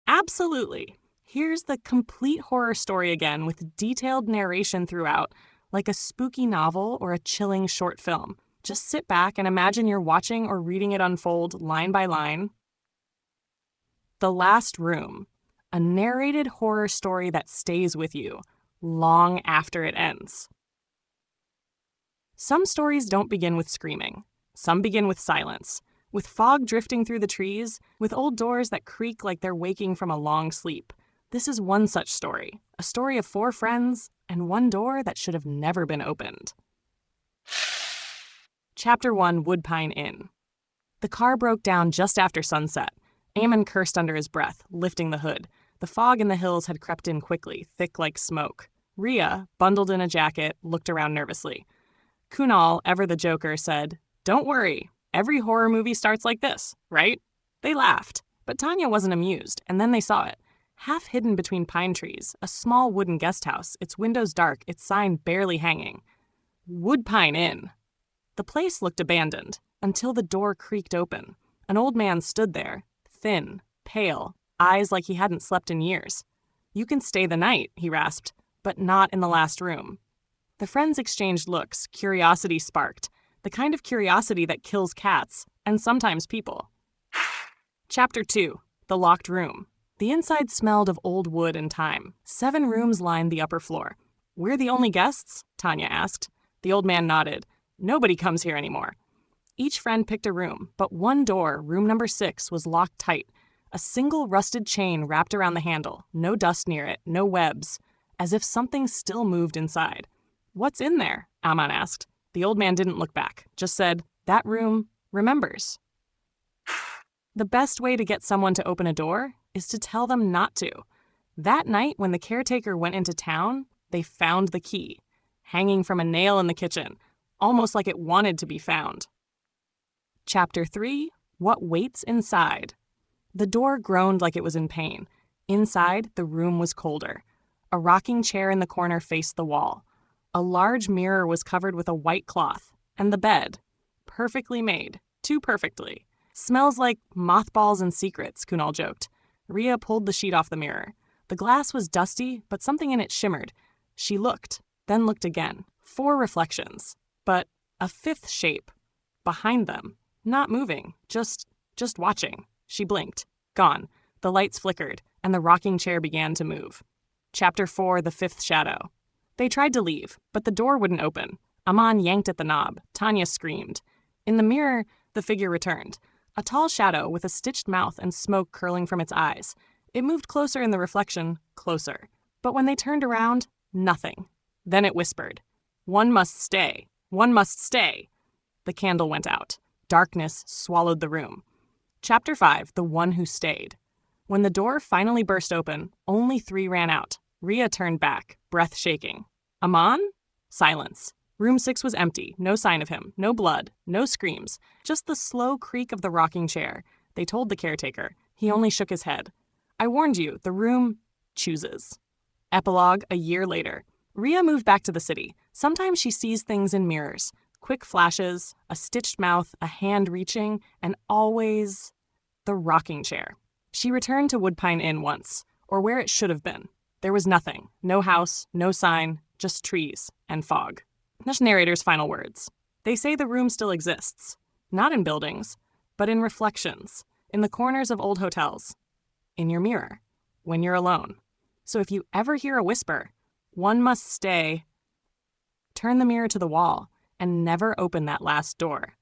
Absolutely. Here's the complete horror story again with detailed narration throughout, like a spooky novel or a chilling short film. Just sit back and imagine you're watching or reading it unfold line by line. The Last Room, a narrated horror story that stays with you long after it ends. Some stories don't begin with screaming. Some begin with silence, with fog drifting through the trees, with old doors that creak like they're waking from a long sleep. This is one such story, a story of 4 friends and one door that should have never been opened. Chapter 1, Woodpine Inn. The car broke down just after sunset. Eamon cursed under his breath, lifting the hood. The fog in the hills had crept in quickly, thick like smoke. Rhea, bundled in a jacket, looked around nervously. Kunal, ever the joker, said, "Don't worry, every horror movie starts like this, right?" They laughed, but Tanya wasn't amused, and then they saw it. Half hidden between pine trees, a small wooden guest house, its windows dark, its sign barely hanging. Woodpine Inn. The place looked abandoned, until the door creaked open. An old man stood there, thin, pale, eyes like he hadn't slept in years. "You can stay the night," he rasped, "but not in the last room." The friends exchanged looks, curiosity sparked, the kind of curiosity that kills cats, and sometimes people. Chapter 2, The Locked Room. The inside smelled of old wood and time. 7 rooms lined the upper floor. "We're the only guests?" Tanya asked. The old man nodded. "Nobody comes here anymore." Each friend picked a room, but one door, room number 6, was locked tight. A single rusted chain wrapped around the handle, no dust near it, no webs, as if something still moved inside. "What's in there?" Amon asked. The old man didn't look back, just said, "That room remembers." The best way to get someone to open a door is to tell them not to. That night, when the caretaker went into town, they found the key, hanging from a nail in the kitchen, almost like it wanted to be found. Chapter 3, What Waits Inside. The door groaned like it was in pain. Inside, the room was colder. A rocking chair in the corner faced the wall. A large mirror was covered with a white cloth, and the bed, perfectly made, too perfectly. "Smells like mothballs and secrets," Kunal joked. Rhea pulled the sheet off the mirror. The glass was dusty, but something in it shimmered. She looked, then looked again. 4 reflections, but a 5th shape. Behind them, not moving, just watching. She blinked. Gone. The lights flickered, and the rocking chair began to move. Chapter 4, The 5th Shadow. They tried to leave, but the door wouldn't open. Aman yanked at the knob. Tanya screamed. In the mirror, the figure returned. A tall shadow with a stitched mouth and smoke curling from its eyes. It moved closer in the reflection, closer. But when they turned around, nothing. Then it whispered, "One must stay. One must stay." The candle went out. Darkness swallowed the room. Chapter 5, The One Who Stayed. When the door finally burst open, only 3 ran out. Rhea turned back, breath shaking. Aman? Silence. Room 6 was empty, no sign of him, no blood, no screams, just the slow creak of the rocking chair. They told the caretaker. He only shook his head. "I warned you, the room chooses." Epilogue, a year later. Rhea moved back to the city. Sometimes she sees things in mirrors. Quick flashes, a stitched mouth, a hand reaching, and always the rocking chair. She returned to Woodpine Inn once, or where it should have been. There was nothing, no house, no sign, just trees and fog. That's narrator's final words. They say the room still exists, not in buildings, but in reflections, in the corners of old hotels, in your mirror, when you're alone. So if you ever hear a whisper, "One must stay," turn the mirror to the wall and never open that last door.